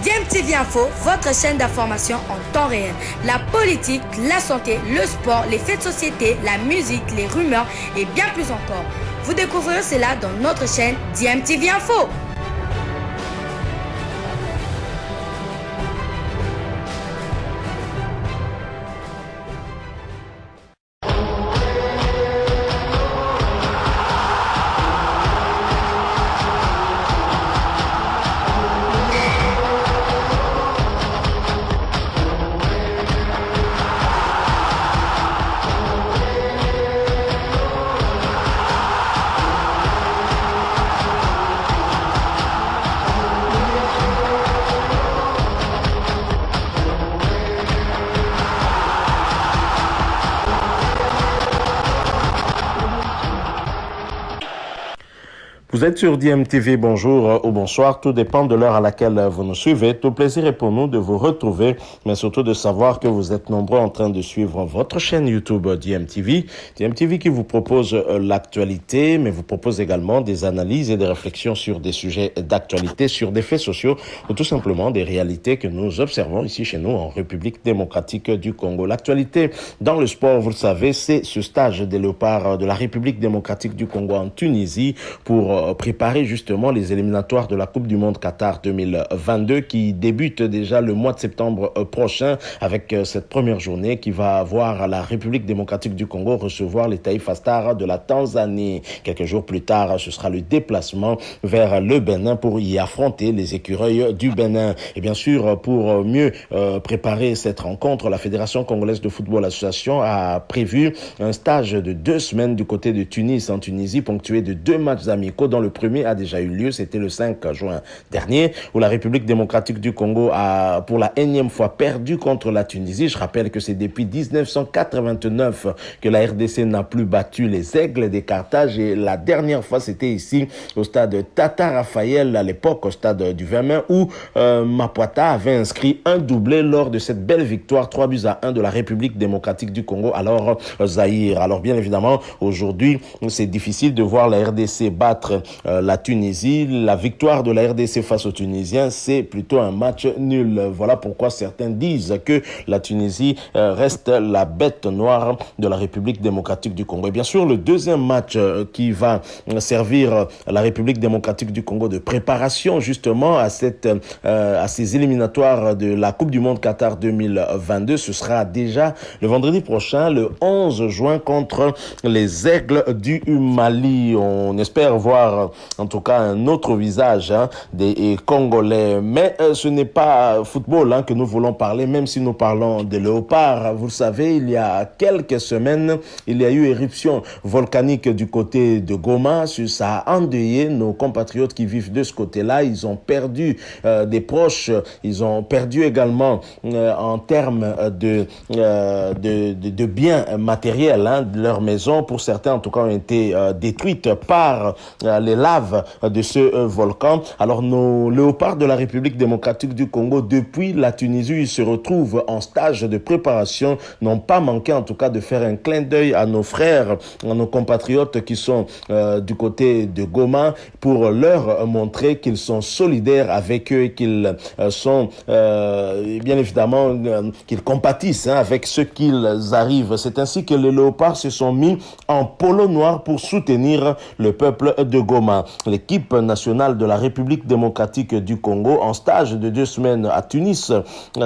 DMTV Info, votre chaîne d'information en temps réel. La politique, la santé, le sport, les faits de société, la musique, les rumeurs et bien plus encore. Vous découvrirez cela dans notre chaîne DMTV Info. Vous êtes sur DMTV, bonjour ou bonsoir, tout dépend de l'heure à laquelle vous nous suivez. Tout plaisir est pour nous de vous retrouver, mais surtout de savoir que vous êtes nombreux en train de suivre votre chaîne YouTube DMTV. DMTV qui vous propose l'actualité, mais vous propose également des analyses et des réflexions sur des sujets d'actualité, sur des faits sociaux ou tout simplement des réalités que nous observons ici chez nous en République démocratique du Congo. L'actualité dans le sport, vous le savez, c'est ce stage des Léopards de la République démocratique du Congo en Tunisie pour préparer justement les éliminatoires de la Coupe du Monde Qatar 2022 qui débute déjà le mois de septembre prochain avec cette première journée qui va voir la République démocratique du Congo recevoir les Taifa Stars de la Tanzanie. Quelques jours plus tard, ce sera le déplacement vers le Bénin pour y affronter les écureuils du Bénin. Et bien sûr, pour mieux préparer cette rencontre, la Fédération congolaise de football association a prévu un stage de 2 semaines du côté de Tunis en Tunisie, ponctué de 2 matchs amicaux dont le premier a déjà eu lieu, c'était le 5 juin dernier, où la République démocratique du Congo a pour la énième fois perdu contre la Tunisie. Je rappelle que c'est depuis 1989 que la RDC n'a plus battu les Aigles des Carthage et la dernière fois c'était ici au stade Tata Raphaël à l'époque, au stade du 20 mai, où Mapuata avait inscrit un doublé lors de cette belle victoire 3-1 de la République démocratique du Congo, alors Zaïre. Alors bien évidemment, aujourd'hui, c'est difficile de voir la RDC battre la Tunisie. La victoire de la RDC face aux Tunisiens, c'est plutôt un match nul. Voilà pourquoi certains disent que la Tunisie reste la bête noire de la République démocratique du Congo. Et bien sûr, le deuxième match qui va servir la République démocratique du Congo de préparation justement à ces éliminatoires de la Coupe du Monde Qatar 2022, ce sera déjà le vendredi prochain, le 11 juin, contre les Aigles du Mali. On espère voir en tout cas un autre visage des Congolais. Mais ce n'est pas football que nous voulons parler, même si nous parlons des Léopards. Vous le savez, il y a quelques semaines, il y a eu éruption volcanique du côté de Goma. Ça a endeuillé nos compatriotes qui vivent de ce côté-là. Ils ont perdu des proches. Ils ont perdu également en termes de biens matériels, de leur maison. Pour certains, en tout cas, ont été détruites par les laves de ce volcan. Alors nos Léopards de la République démocratique du Congo, depuis la Tunisie, ils se retrouvent en stage de préparation, n'ont pas manqué en tout cas de faire un clin d'œil à nos frères, à nos compatriotes qui sont du côté de Goma, pour leur montrer qu'ils sont solidaires avec eux et qu'ils sont bien évidemment qu'ils compatissent avec ce qu'ils arrivent. C'est ainsi que les Léopards se sont mis en polo noir pour soutenir le peuple de Goma. L'équipe nationale de la République démocratique du Congo, en stage de 2 semaines à Tunis,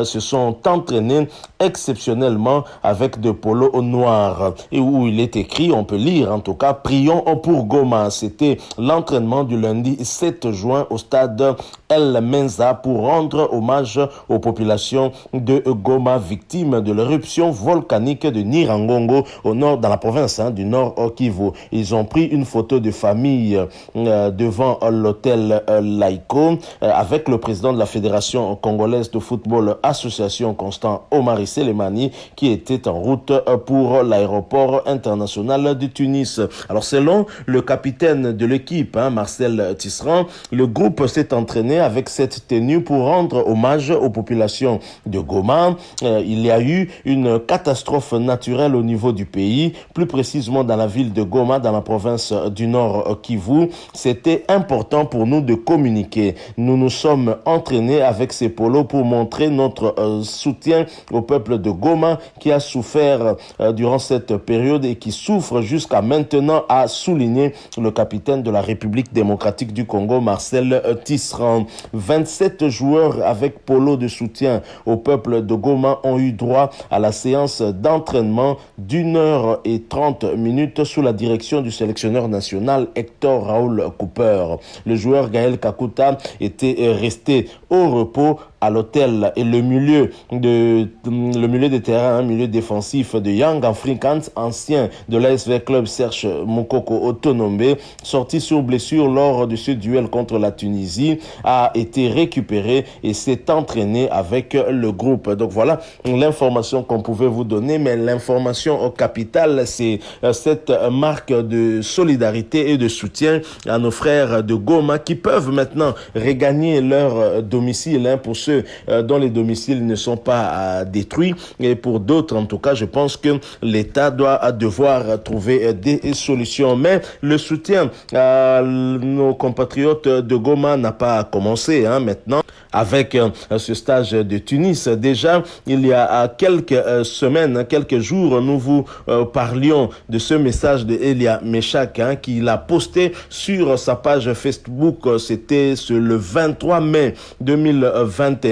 se sont entraînés exceptionnellement avec de polos noirs, et où il est écrit, on peut lire en tout cas, prions pour Goma. C'était l'entraînement du lundi 7 juin au stade El Menza pour rendre hommage aux populations de Goma victimes de l'éruption volcanique de Nyiragongo au nord, dans la province du Nord Kivu. Ils ont pris une photo de famille devant l'hôtel Laïko avec le président de la Fédération congolaise de football association Constant Omari Selemani, qui était en route pour l'aéroport international de Tunis. Alors selon le capitaine de l'équipe, Marcel Tisserand, le groupe s'est entraîné avec cette tenue pour rendre hommage aux populations de Goma. Il y a eu une catastrophe naturelle au niveau du pays, plus précisément dans la ville de Goma, dans la province du Nord Kivu. nous, c'était important pour nous de communiquer. Nous nous sommes entraînés avec ces polos pour montrer notre soutien au peuple de Goma qui a souffert durant cette période et qui souffre jusqu'à maintenant, a souligné le capitaine de la République démocratique du Congo, Marcel Tisserand. 27 joueurs avec polo de soutien au peuple de Goma ont eu droit à la séance d'entraînement d'1h30 sous la direction du sélectionneur national Hector Raoul Cooper. Le joueur Gaël Kakuta était resté au repos à l'hôtel et le milieu de terrain, milieu défensif de Young Africans, ancien de l'ASV Club Serge Mokoko Otonombe, sorti sur blessure lors de ce duel contre la Tunisie, a été récupéré et s'est entraîné avec le groupe. Donc voilà l'information qu'on pouvait vous donner, mais l'information capitale, c'est cette marque de solidarité et de soutien à nos frères de Goma qui peuvent maintenant regagner leur domicile, pour ceux dont les domiciles ne sont pas détruits, et pour d'autres en tout cas je pense que l'État doit devoir trouver des solutions. Mais le soutien à nos compatriotes de Goma n'a pas commencé maintenant avec ce stage de Tunis. Déjà il y a quelques semaines, quelques jours, nous vous parlions de ce message de Elia Meshak qu'il a posté sur sa page Facebook. C'était le 23 mai 2021.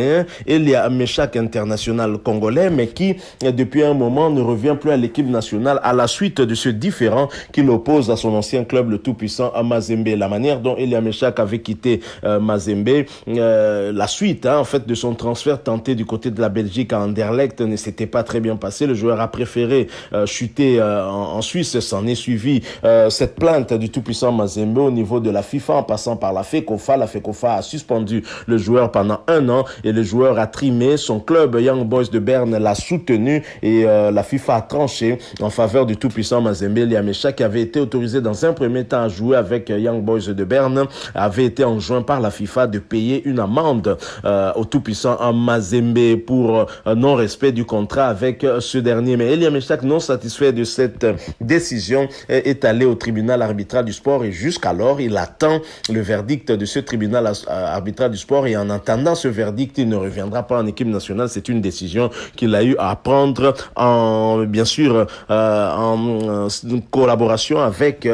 Elia Meshak, international congolais, mais qui depuis un moment ne revient plus à l'équipe nationale à la suite de ce différend qui l'oppose à son ancien club, le tout-puissant à Mazembe. La manière dont Elia Meshak avait quitté Mazembe, la suite en fait de son transfert tenté du côté de la Belgique à Anderlecht ne s'était pas très bien passé. Le joueur a préféré chuter en Suisse. S'en est suivi cette plainte du tout-puissant Mazembe au niveau de la FIFA en passant par la FECOFA. La FECOFA a suspendu le joueur pendant 1 an et le joueur a trimé. Son club Young Boys de Berne l'a soutenu et la FIFA a tranché en faveur du tout-puissant Mazembe. Elia Meshak, qui avait été autorisé dans un premier temps à jouer avec Young Boys de Berne, avait été enjoint par la FIFA de payer une amende au tout-puissant Mazembe pour non-respect du contrat avec ce dernier. Mais Elia Meshak, non satisfait de cette décision, est allé au tribunal arbitral du sport et jusqu'alors, il attend le verdict de ce tribunal arbitral du sport et en attendant ce verdict, il ne reviendra pas en équipe nationale. C'est une décision qu'il a eu à prendre bien sûr en collaboration avec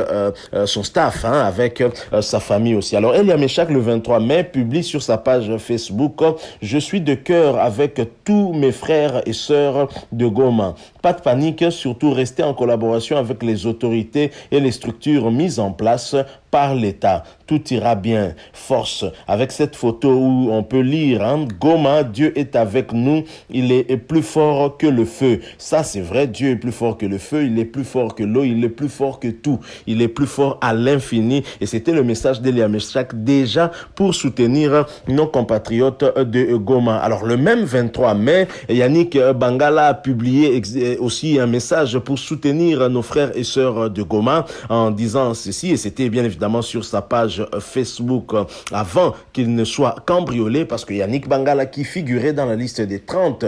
son staff, avec sa famille aussi. Alors Elia Meshak, le 23 mai, publie sur sa page Facebook: je suis de cœur avec tous mes frères et sœurs de Goma. Pas de panique, surtout rester en collaboration avec les autorités et les structures mises en place par l'État. Tout ira bien. Force. Avec cette photo où on peut lire Goma, Dieu est avec nous, il est plus fort que le feu. Ça c'est vrai, Dieu est plus fort que le feu, il est plus fort que l'eau, il est plus fort que tout. Il est plus fort à l'infini. Et c'était le message d'Elia Meshak déjà pour soutenir nos compatriotes de Goma. Alors le même 23 mai, Yannick Bangala a publié aussi un message pour soutenir nos frères et sœurs de Goma en disant ceci, et c'était bien évidemment sur sa page Facebook avant qu'il ne soit cambriolé, parce que Yannick Bangala, qui figurait dans la liste des 30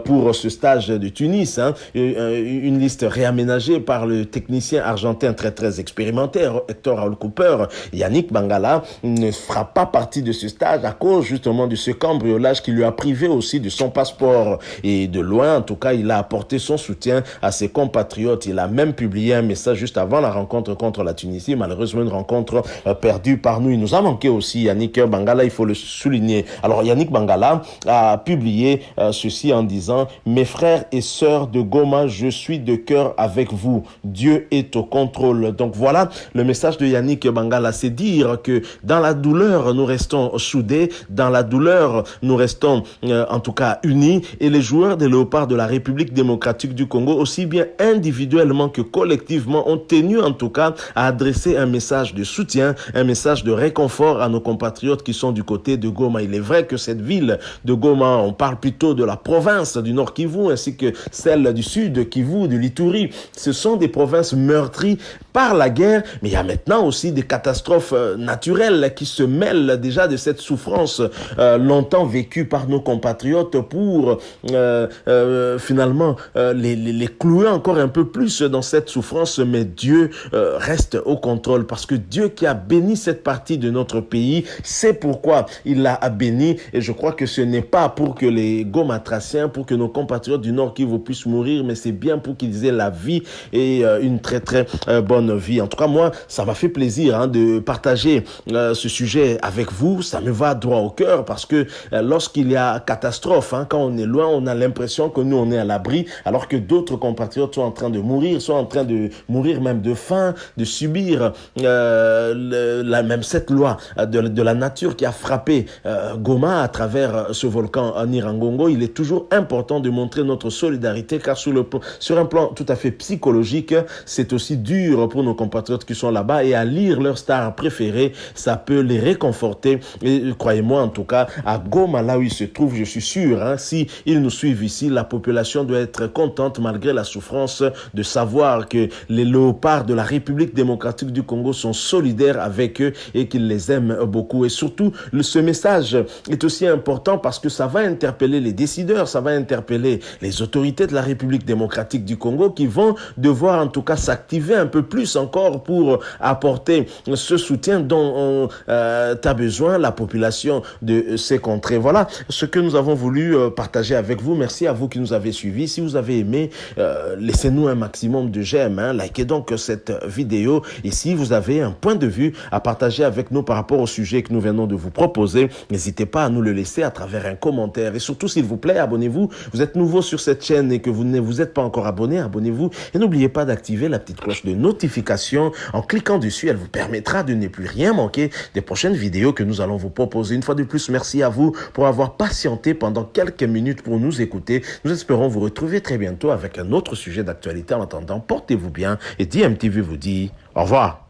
pour ce stage de Tunis, une liste réaménagée par le technicien argentin très expérimenté Hector Raoul Cooper, Yannick Bangala ne fera pas partie de ce stage à cause justement de ce cambriolage qui lui a privé aussi de son passeport. Et de loin, en tout cas, il a apporté son soutien à ses compatriotes. Il a même publié un message juste avant la rencontre contre la Tunisie, malheureusement une rencontre perdue par nous. Il nous a manqué aussi Yannick Bangala, il faut le souligner. Alors Yannick Bangala a publié ceci en disant: mes frères et sœurs de Goma, je suis de cœur avec vous. Dieu est au contrôle. Donc voilà le message de Yannick Bangala, c'est dire que dans la douleur, nous restons soudés, dans la douleur, nous restons en tout cas unis, et les joueurs des Léopards de la République démocratique du Congo, aussi bien individuellement que collectivement, ont tenu en tout cas à adresser un message de soutien, un message de réconfort à nos compatriotes qui sont du côté de Goma. Il est vrai que cette ville de Goma, on parle plutôt de la province du Nord Kivu ainsi que celle du Sud Kivu, de l'Ituri. Ce sont des provinces meurtries par la guerre, mais il y a maintenant aussi des catastrophes naturelles qui se mêlent déjà de cette souffrance longtemps vécue par nos compatriotes pour finalement les clouer encore un peu plus dans cette souffrance, mais Dieu reste au contrôle parce que Dieu qui a béni cette partie de notre pays, c'est pourquoi il l'a béni et je crois que ce n'est pas pour que les Gomatraciens, pour que nos compatriotes du Nord Kivu puissent mourir, mais c'est bien pour qu'ils aient la vie et une très très bonne vie. En tout cas, moi, ça m'a fait plaisir de partager ce sujet avec vous. Ça me va droit au cœur parce que lorsqu'il y a catastrophe, quand on est loin, on a l'impression que nous, on est à l'abri, alors que d'autres compatriotes sont en train de mourir, sont en train de mourir même de faim, de subir même cette loi de la nature qui a frappé Goma à travers ce volcan Nyiragongo. Il est toujours important de montrer notre solidarité car sur un plan tout à fait psychologique, c'est aussi dur pour nos compatriotes qui sont là-bas et à lire leur star préférée, ça peut les réconforter. Et croyez-moi, en tout cas, à Goma, là où ils se trouvent, je suis sûr, si ils nous suivent ici, la population doit être contente malgré la souffrance de savoir que les léopards de la République démocratique du Congo sont solidaires avec eux et qu'ils les aiment beaucoup. Et surtout, ce message est aussi important parce que ça va interpeller les décideurs, ça va interpeller les autorités de la République démocratique du Congo qui vont devoir en tout cas s'activer un peu plus encore pour apporter ce soutien dont a besoin la population de ces contrées. Voilà ce que nous avons voulu partager avec vous. Merci à vous qui nous avez suivis. Si vous avez aimé, laissez-nous un maximum de j'aime. Likez donc cette vidéo. Et si vous avez un point de vue à partager avec nous par rapport au sujet que nous venons de vous proposer, n'hésitez pas à nous le laisser à travers un commentaire. Et surtout, s'il vous plaît, abonnez-vous. Vous êtes nouveau sur cette chaîne et que vous ne vous êtes pas encore abonné, abonnez-vous. Et n'oubliez pas d'activer la petite cloche de notification. En cliquant dessus, elle vous permettra de ne plus rien manquer des prochaines vidéos que nous allons vous proposer. Une fois de plus, merci à vous pour avoir patienté pendant quelques minutes pour nous écouter. Nous espérons vous retrouver très bientôt avec un autre sujet d'actualité. En attendant, portez-vous bien et DMTV vous dit au revoir.